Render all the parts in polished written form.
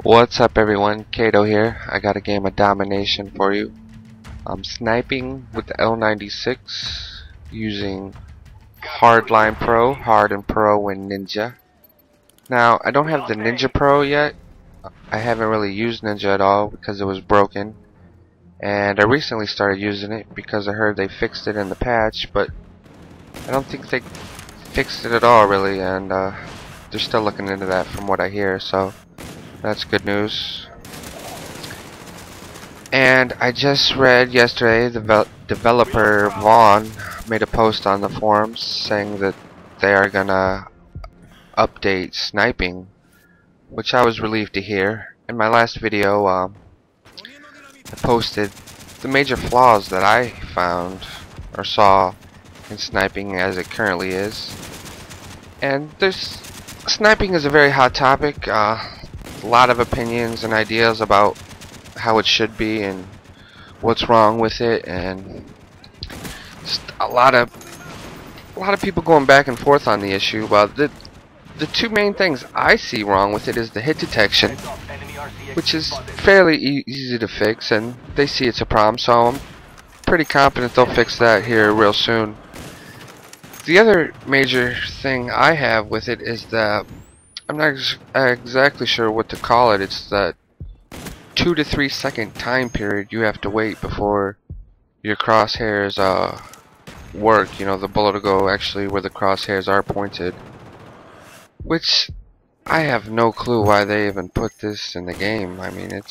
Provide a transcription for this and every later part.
What's up everyone, Kato here. I got a game of Domination for you. I'm sniping with the L96 using Hardline Pro, Hard and Pro, and Ninja. Now, I don't have the Ninja Pro yet. I haven't really used Ninja at all because it was broken. And I recently started using it because I heard they fixed it in the patch, but I don't think they fixed it at all really, and they're still looking into that from what I hear, so that's good news. And I just read yesterday the developer Vaughn made a post on the forums saying that they are gonna update sniping, which I was relieved to hear. In my last video, I posted the major flaws that I found or saw in sniping as it currently is. And sniping is a very hot topic. A lot of opinions and ideas about how it should be and what's wrong with it, and just a lot of people going back and forth on the issue. Well, the two main things I see wrong with it is the hit detection, which is fairly easy to fix, and they see it's a problem, so I'm pretty confident they'll fix that here real soon. The other major thing I have with it is that I'm not exactly sure what to call it. It's that 2 to 3 second time period you have to wait before your crosshairs work. You know, the bullet will go actually where the crosshairs are pointed. Which I have no clue why they even put this in the game. I mean, it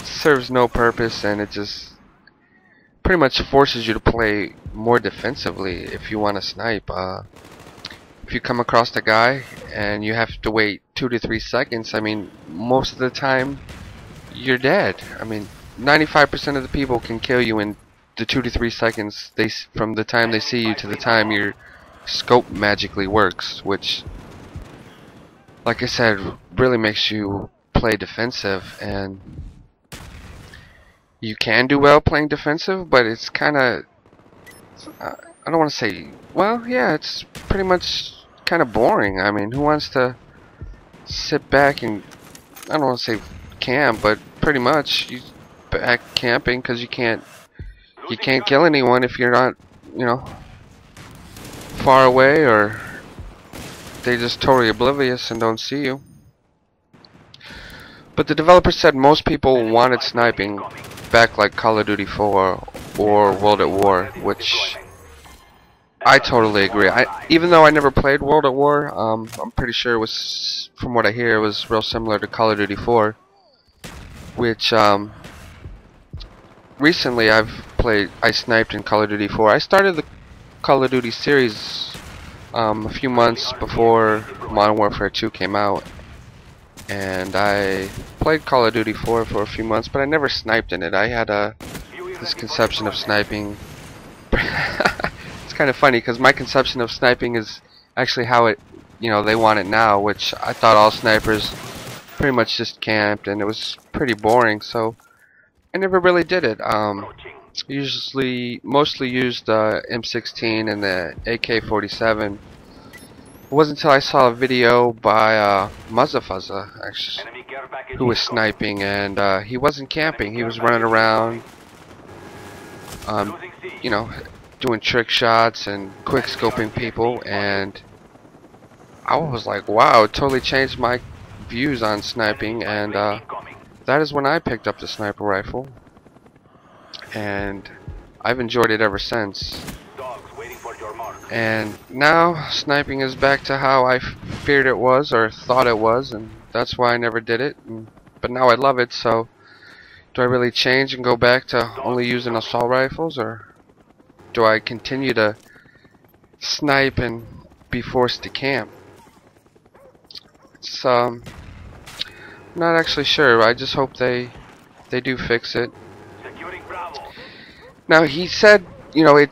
serves no purpose, and it just pretty much forces you to play more defensively if you want to snipe. If you come across a guy and you have to wait 2 to 3 seconds, I mean, most of the time you're dead. I mean, 95% of the people can kill you in the 2 to 3 seconds from the time they see you to the time your scope magically works, which, like I said, really makes you play defensive. And you can do well playing defensive, but it's kind of, I don't want to say, well, yeah, it's pretty much kind of boring. I mean, who wants to sit back and, I don't want to say camp, but pretty much you back camping because you can't kill anyone if you're not, you know, far away, or they just totally oblivious and don't see you. But the developer said most people wanted sniping back like Call of Duty 4 or World at War, which I totally agree. Even though I never played World at War, I'm pretty sure it was, from what I hear, it was real similar to Call of Duty 4, which recently I sniped in Call of Duty 4. I started the Call of Duty series a few months before Modern Warfare 2 came out, and I played Call of Duty 4 for a few months, but I never sniped in it. I had this conception of sniping. It's kind of funny because my conception of sniping is actually how it, you know, they want it now, which I thought all snipers pretty much just camped, and it was pretty boring, so I never really did it. Mostly used M16 and the AK-47. It wasn't until I saw a video by Muzzafuzza, actually, who was sniping, and he wasn't camping. He was running around, you know, doing trick shots and quick scoping people, and I was like, wow, it totally changed my views on sniping. And that is when I picked up the sniper rifle, and I've enjoyed it ever since. And now sniping is back to how I feared it was, or thought it was, and that's why I never did it. But now I love it. So do I really change and go back to only using assault rifles, or do I continue to snipe and be forced to camp? It's not actually sure. I just hope they do fix it. Now, he said, you know, it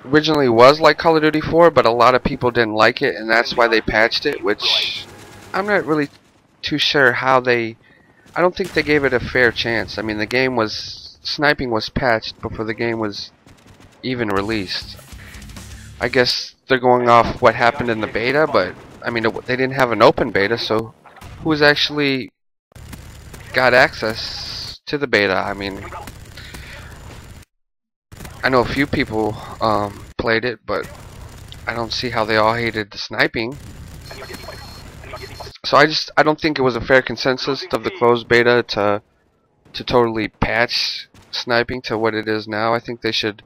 originally was like Call of Duty 4, but a lot of people didn't like it, and that's why they patched it, which I'm not really too sure how I don't think they gave it a fair chance. I mean, sniping was patched before the game was even released. I guess they're going off what happened in the beta, but I mean, they didn't have an open beta, so who's actually got access to the beta? I mean, I know a few people played it, but I don't see how they all hated the sniping. So I don't think it was a fair consensus of the closed beta to totally patch sniping to what it is now. I think they should.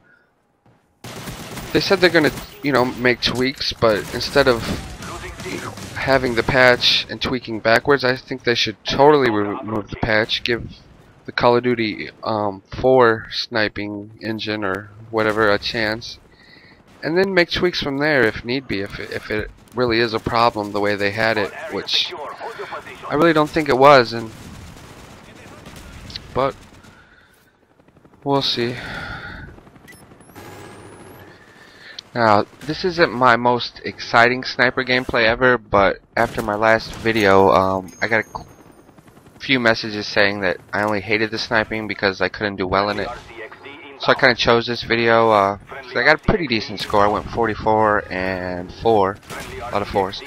They said they're gonna, make tweaks, but instead of having the patch and tweaking backwards, I think they should totally remove the patch, give the Call of Duty 4 sniping engine or whatever a chance, and then make tweaks from there if need be, if it really is a problem the way they had it, which I really don't think it was, but we'll see. Now, this isn't my most exciting sniper gameplay ever, but after my last video, I got a few messages saying that I only hated the sniping because I couldn't do well in it. So I kind of chose this video. So I got a pretty decent score. I went 44 and 4, a lot of 4s.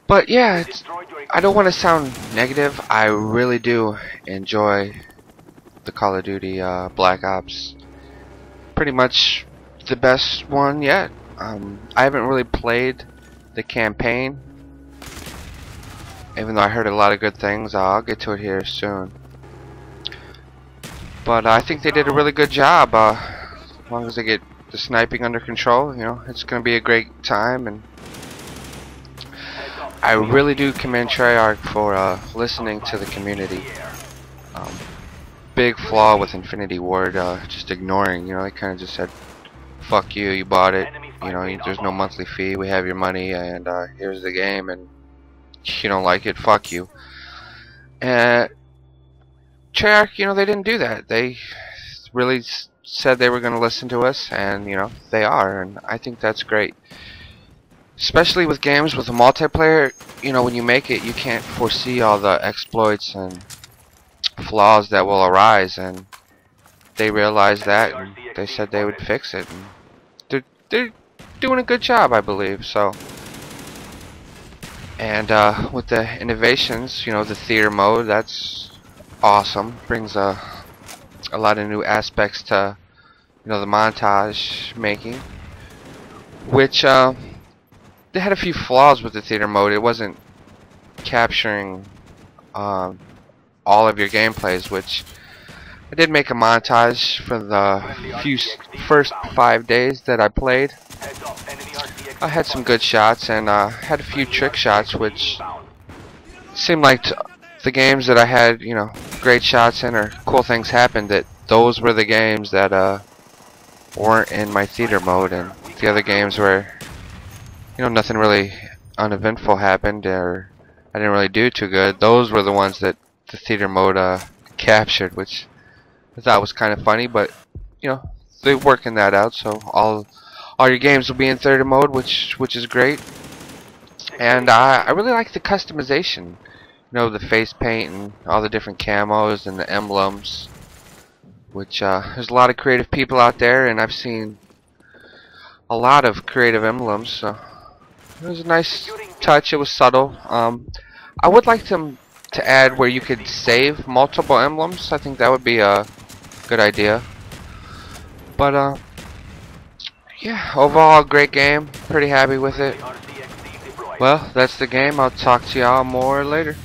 But yeah, I don't want to sound negative. I really do enjoy the Call of Duty Black Ops. Pretty much the best one yet. I haven't really played the campaign, even though I heard a lot of good things. I'll get to it here soon. But I think they did a really good job. As long as they get the sniping under control, it's going to be a great time. And I really do commend Treyarch for listening to the community. Big flaw with Infinity Ward, just ignoring. They kind of just said, "Fuck you, you bought it. There's no monthly fee. We have your money, and here's the game. And you don't like it, fuck you." And Treyarch, they didn't do that. They really said they were going to listen to us, and they are, and I think that's great. Especially with games with a multiplayer, when you make it, you can't foresee all the exploits and flaws that will arise, and they realized that, and they said they would fix it, and they're doing a good job, I believe. So, and with the innovations, the theater mode, that's awesome. Brings a lot of new aspects to the montage making, which they had a few flaws with the theater mode. It wasn't capturing all of your gameplays, which I did make a montage for the first 5 days that I played. I had some good shots, and had a few trick shots, which seemed like the games that I had, great shots in or cool things happened, that those were the games that weren't in my theater mode, and the other games where nothing really uneventful happened, or I didn't really do too good, those were the ones that the theater mode captured, which I thought was kind of funny. But they're working that out, so all your games will be in theater mode, which is great. And I really like the customization, the face paint and all the different camos and the emblems, which there's a lot of creative people out there, and I've seen a lot of creative emblems, so it was a nice touch. It was subtle. I would like them to add where you could save multiple emblems. I think that would be a good idea. But yeah, overall great game. Pretty happy with it. Well, that's the game. I'll talk to y'all more later.